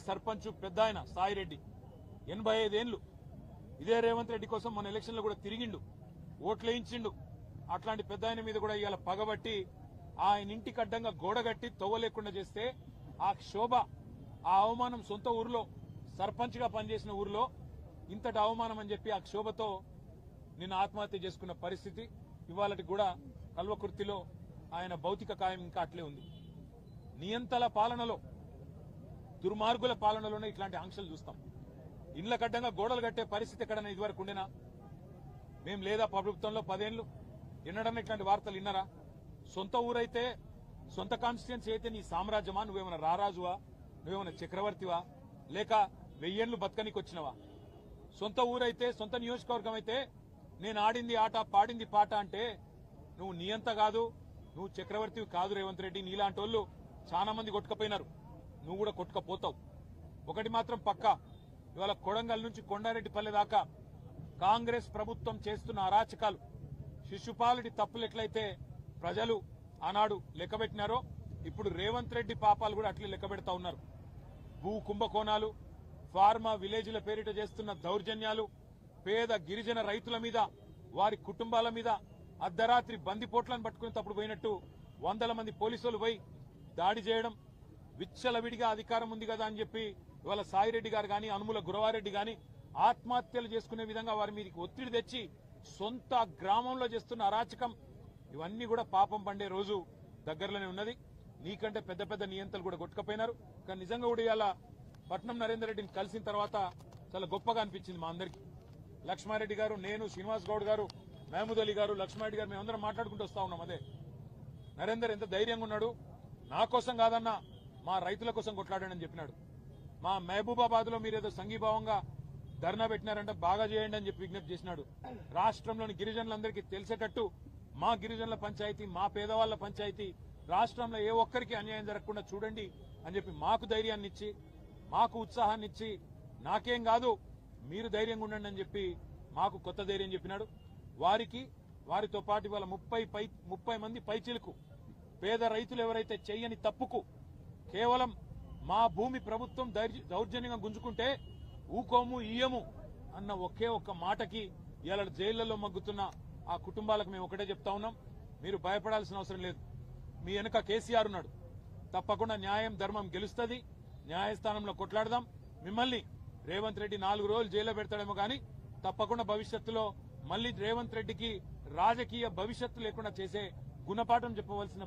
సర్పంచ్ పెద్ద ఆయన సాయిరెడ్డి 85 ఏళ్లు ఇదే రేవంత్ రెడ్డి కోసం మన ఎలక్షన్ లో కూడా తిరిగిండు, ఓట్లేయించిండు. అట్లాంటి పెద్ద ఆయన మీద కూడా ఇవాళ పగబట్టి ఆయన ఇంటికి అడ్డంగా గోడ కట్టి తవ్వ లేకుండా చేస్తే ఆ శోభ, ఆ అవమానం సొంత ఊరిలో సర్పంచ్ గా పనిచేసిన ఊరిలో ఇంతటి అవమానం అని చెప్పి ఆ క్షోభతో నిన్న ఆత్మహత్య చేసుకున్న పరిస్థితి. ఇవాళకి కూడా కల్వకుర్తిలో ఆయన భౌతిక కాయం ఇంకా అట్లే ఉంది. నియంతల పాలనలో, దుర్మార్గుల పాలనలోనే ఇట్లాంటి ఆంక్షలు చూస్తాం. ఇండ్ల కడ్డంగా గోడలు కట్టే పరిస్థితి ఎక్కడన్నా ఇదివరకు ఉండేనా? మేం లేదా ప్రభుత్వంలో 10 ఏళ్లు ఎన్నడన్నా ఇట్లాంటి వార్తలు విన్నారా? సొంత ఊరైతే, సొంత కాన్స్టిట్యున్సీ అయితే నీ సామ్రాజ్యమా? నువ్వేమైనా రారాజువా? నువ్వేమైనా చక్రవర్తివా? లేక 1000 ఏళ్లు బతకనికి వచ్చినవా? సొంత ఊరైతే, సొంత నియోజకవర్గం అయితే నేను ఆడింది ఆట, పాడింది పాట అంటే నువ్వు నియంత కాదు, నువ్వు చక్రవర్తివి కాదు రేవంత్ రెడ్డి. నీలాంటి వాళ్ళు చాలా మంది కొట్టుకపోయినారు, నువ్వు కూడా కొట్టుకపోతావు. ఒకటి మాత్రం పక్కా, ఇవాళ కొడంగల్ నుంచి కొండారెడ్డిపల్లె దాకా కాంగ్రెస్ ప్రభుత్వం చేస్తున్న అరాచకాలు, శిశుపాలుడి తప్పులు ఎట్లయితే ప్రజలు ఆనాడు లెక్కబెట్టినారో ఇప్పుడు రేవంత్ రెడ్డి పాపాలు కూడా అట్లే లెక్కబెడతా ఉన్నారు. భూ కుంభకోణాలు, ఫార్మా విలేజ్ల పేరిట చేస్తున్న దౌర్జన్యాలు, పేద గిరిజన రైతుల మీద, వారి కుటుంబాల మీద అర్ధరాత్రి బందిపోట్లను పట్టుకునేటప్పుడు పోయినట్టు 100 మంది పోలీసులు పోయి దాడి చేయడం, విచ్చలవిడిగా అధికారం ఉంది కదా అని చెప్పి ఇవాళ సాయిరెడ్డి గారు గాని, అనుముల గురవారెడ్డి గాని ఆత్మహత్యలు చేసుకునే విధంగా వారి మీదకి ఒత్తిడి తెచ్చి సొంత గ్రామంలో చేస్తున్న అరాచకం, ఇవన్నీ కూడా పాపం పండే రోజు దగ్గరలోనే ఉన్నది. నీకంటే పెద్ద పెద్ద నియంతలు కూడా కొట్టుకపోయినారు. కానీ నిజంగా కూడా ఇవాళ పట్నం నరేందర్ రెడ్డిని కలిసిన తర్వాత చాలా గొప్పగా అనిపించింది మా అందరికీ. లక్ష్మారెడ్డి గారు, నేను, శ్రీనివాస్ గౌడ్ గారు, మహమూద్ అలీ గారు, లక్ష్మారెడ్డి గారు మేమందరం మాట్లాడుకుంటూ వస్తా ఉన్నాం. అదే నరేందర్ ఎంత ధైర్యంగా ఉన్నాడు, నా కోసం కాదన్నా మా రైతుల కోసం కొట్లాడాడని చెప్పినాడు. మా మహబూబాబాద్ లో మీరేదో సంఘీభావంగా ధర్నా పెట్టినారంటే బాగా చేయండి అని చెప్పి విజ్ఞప్తి చేసినాడు. రాష్ట్రంలోని గిరిజనులందరికీ తెలిసేటట్టు మా గిరిజనుల పంచాయతీ, మా పేదవాళ్ల పంచాయతీ, రాష్ట్రంలో ఏ ఒక్కరికి అన్యాయం జరగకుండా చూడండి అని చెప్పి మాకు ధైర్యాన్ని ఇచ్చి, మాకు ఉత్సాహాన్ని ఇచ్చి, నాకేం కాదు మీరు ధైర్యంగా ఉండండి అని చెప్పి మాకు కొత్త ధైర్యం చెప్పినాడు. వారితో పాటు ఇవాళ 30 మంది పైచిలకు పేద రైతులు ఎవరైతే చెయ్యని తప్పుకు కేవలం మా భూమి ప్రభుత్వం దౌర్జన్యంగా గుంజుకుంటే ఊకోము ఇయ్యము అన్న ఒకే ఒక్క మాటకి ఇవాళ జైళ్లలో మగ్గుతున్న ఆ కుటుంబాలకు మేము ఒకటే చెప్తా ఉన్నాం, మీరు భయపడాల్సిన అవసరం లేదు. మీ వెనుక కేసీఆర్ ఉన్నాడు. తప్పకుండా న్యాయం ధర్మం గెలుస్తుంది. న్యాయస్థానంలో కొట్లాడదాం. మిమ్మల్ని రేవంత్ రెడ్డి 4 రోజులు జైల్లో పెడతాడేమో కానీ తప్పకుండా భవిష్యత్తులో మళ్లీ రేవంత్ రెడ్డికి రాజకీయ భవిష్యత్తు లేకుండా చేసే గుణపాఠం చెప్పవలసిన